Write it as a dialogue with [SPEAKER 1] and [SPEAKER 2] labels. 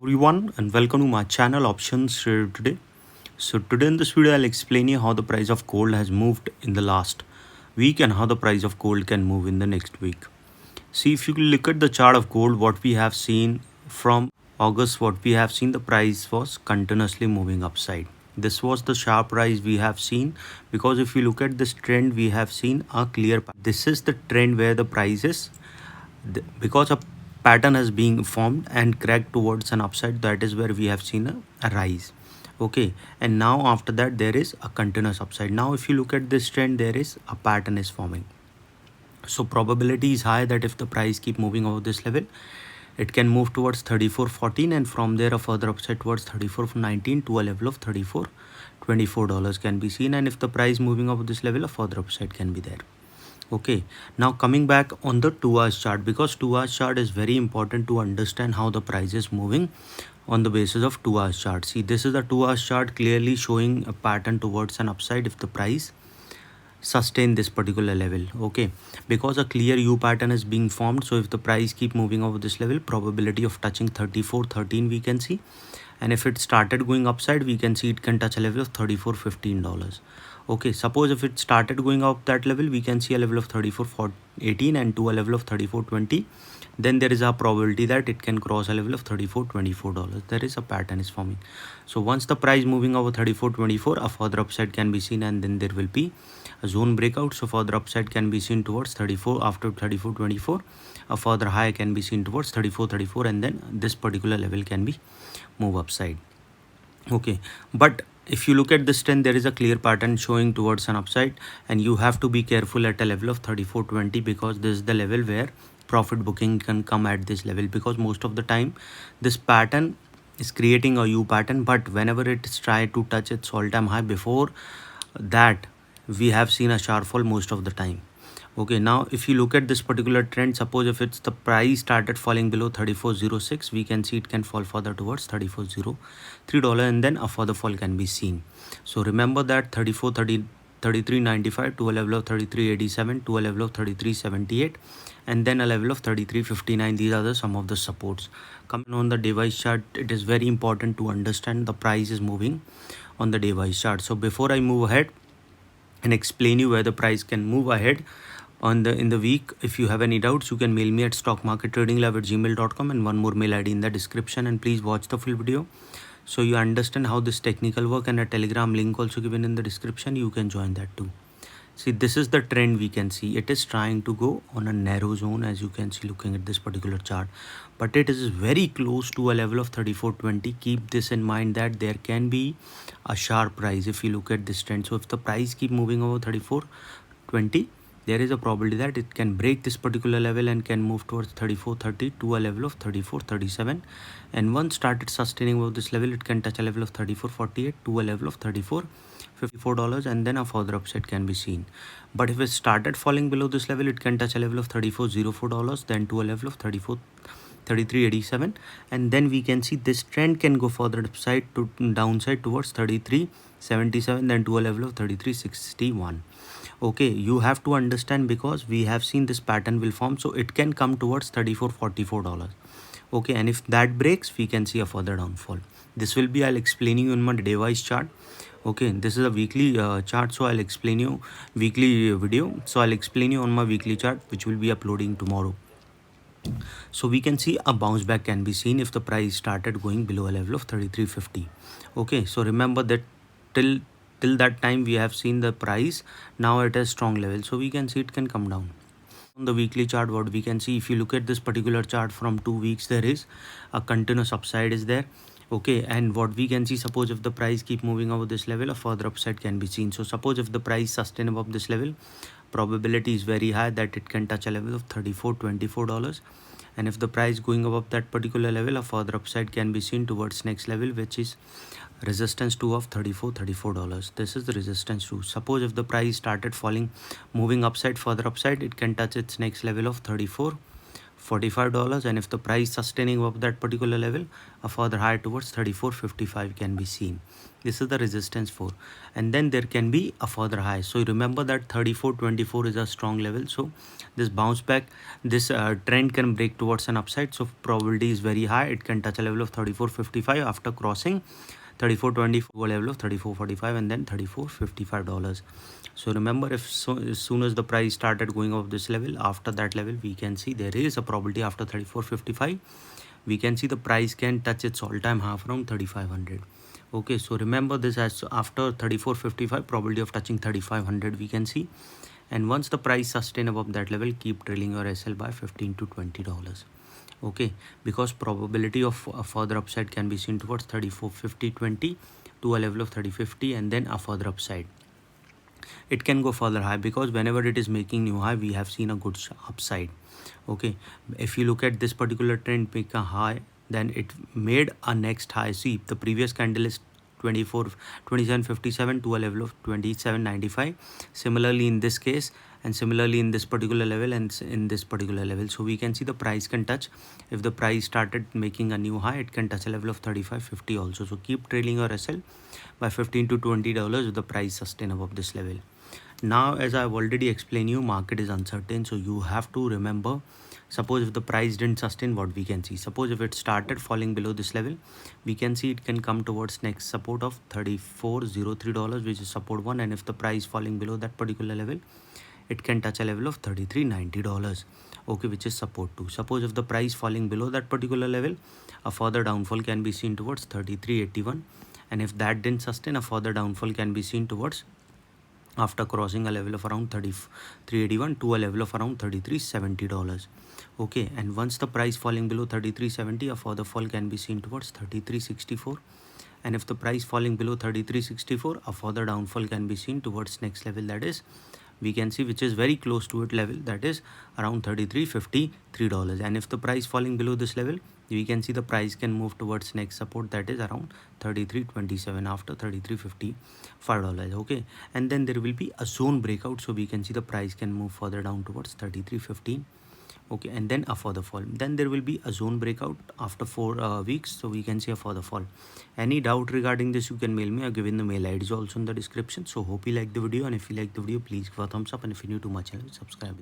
[SPEAKER 1] Everyone, and welcome to my channel Options Trader Today. So today in this video I'll explain you how the price of gold has moved in the last week and how the price of gold can move in the next week. See, if you look at the chart of gold, what we have seen from August, what we have seen, the price was continuously moving upside. This was the sharp rise we have seen, because if you look at this trend, we have seen a clear this is the trend where the price is because a pattern has been formed and cracked towards an upside. That is where we have seen a rise. Okay, and now after that there is a continuous upside. Now if you look at this trend, there is a pattern is forming. So probability is high that if the price keep moving over this level, it can move towards 34.14, and from there a further upside towards 34.19 to a level of $34.24 can be seen. And if the price moving over this level, a further upside can be there. Okay, now coming back on the 2 hours chart, because 2 hours chart is very important to understand how the price is moving on the basis of 2 hours chart. See, this is the 2 hours chart clearly showing a pattern towards an upside if the price sustain this particular level. Okay, because a clear U pattern is being formed. So if the price keep moving over this level, probability of touching 34.13 we can see, and if it started going upside, we can see it can touch a level of $34.15. Okay, suppose if it started going up that level, we can see a level of 34.18 and to a level of 34.20. Then there is a probability that it can cross a level of $34.24. There is a pattern is forming. So once the price moving over 34.24, a further upside can be seen, and then there will be a zone breakout. So further upside can be seen towards 34. After 34.24, a further high can be seen towards 34.34, and then this particular level can be move upside. Okay, but if you look at this trend, there is a clear pattern showing towards an upside, and you have to be careful at a level of 34.20, because this is the level where profit booking can come at this level, because most of the time this pattern is creating a U pattern, but whenever it is tried to touch its all-time high, before that we have seen a sharp fall most of the time. Okay, now if you look at this particular trend, suppose if it's the price started falling below 34.06, we can see it can fall further towards $34.03, and then a further fall can be seen. So remember that 33.95 to a level of 33.87 to a level of 33.78, and then a level of 33.59. These are some of the supports. Coming on the day-wise chart, it is very important to understand the price is moving on the day-wise chart. So before I move ahead and explain you where the price can move ahead in the week, if you have any doubts, you can mail me at stockmarkettradinglab@gmail.com, and one more mail ID in the description. And please watch the full video so you understand how this technical work, and a Telegram link also given in the description. You can join that too. See, this is the trend we can see. It is trying to go on a narrow zone, as you can see looking at this particular chart, but it is very close to a level of 34.20. Keep this in mind that there can be a sharp rise if you look at this trend. So if the price keep moving over 34.20, there is a probability that it can break this particular level and can move towards 34.30 to a level of 34.37, and once started sustaining above this level, it can touch a level of 34.48 to a level of $34.54, and then a further upside can be seen. But if it started falling below this level, it can touch a level of $34.04, then to a level of 33.87, and then we can see this trend can go further upside to downside towards 33.77, then to a level of 33.61. Okay, you have to understand, because we have seen this pattern will form, so it can come towards $34.44. Okay, and if that breaks, we can see a further downfall. This will be, I'll explain you in my day wise chart. Okay, this is a weekly chart, so I'll explain you weekly video. So I'll explain you on my weekly chart, which will be uploading tomorrow. So we can see a bounce back can be seen if the price started going below a level of 33.50. Okay, so remember that till that time we have seen the price now at a strong level, so we can see it can come down. On the weekly chart, what we can see, if you look at this particular chart from 2 weeks, there is a continuous upside is there. Okay, and what we can see, suppose if the price keep moving over this level, a further upside can be seen. So suppose if the price sustain above this level, probability is very high that it can touch a level of $34.24, and if the price going above that particular level, a further upside can be seen towards next level, which is resistance 2 of $34. This is the resistance 2. Suppose if the price started falling, moving upside, further upside, it can touch its next level of $45, and if the price sustaining above that particular level, a further high towards 34.55 can be seen. This is the resistance for, and then there can be a further high. So remember that 34.24 is a strong level. So this bounce back, this trend can break towards an upside. So probability is very high. It can touch a level of 34.55 after crossing 34.24 level of 34.45 and then $34.55. So remember, if as soon as the price started going up this level, after that level we can see there is a probability after 34.55 we can see the price can touch its all-time high around 3500. Okay, so remember this as after 34.55 probability of touching 3500 we can see, and once the price sustain above that level, keep trailing your SL by $15 to $20. Okay, because probability of a further upside can be seen towards 34.50.20 to a level of 30.50 and then a further upside. It can go further high because whenever it is making new high we have seen a good upside. Okay, if you look at this particular trend make a high, then it made a next high. See, the previous candle is 27.57 to a level of 27.95. Similarly in this case, and similarly in this particular level and in this particular level. So we can see the price can touch, if the price started making a new high, it can touch a level of 35.50 also. So keep trailing your SL by $15 to $20 if the price sustain above this level. Now, as I've already explained you, market is uncertain, so you have to remember, suppose if the price didn't sustain, what we can see, suppose if it started falling below this level, we can see it can come towards next support of $34.03, which is support 1, and if the price falling below that particular level, it can touch a level of $33.90, okay, which is support 2. Suppose if the price falling below that particular level, a further downfall can be seen towards $33.81, and if that didn't sustain, a further downfall can be seen towards after crossing a level of around 33.81 to a level of around $33.70. Okay, and once the price falling below 33.70, a further fall can be seen towards 33.64, and if the price falling below 33.64, a further downfall can be seen towards next level, that is we can see, which is very close to it level, that is around $33.53. And if the price falling below this level, we can see the price can move towards next support, that is around $33.27 after $33.55. Okay, and then there will be a zone breakout, so we can see the price can move further down towards $33.15. Okay, and then a further fall. Then there will be a zone breakout after 4 weeks, so we can see a further fall. Any doubt regarding this, you can mail me. I've given the mail ID also in the description. So hope you like the video, and if you like the video, please give a thumbs up, and if you're new to my channel, subscribe.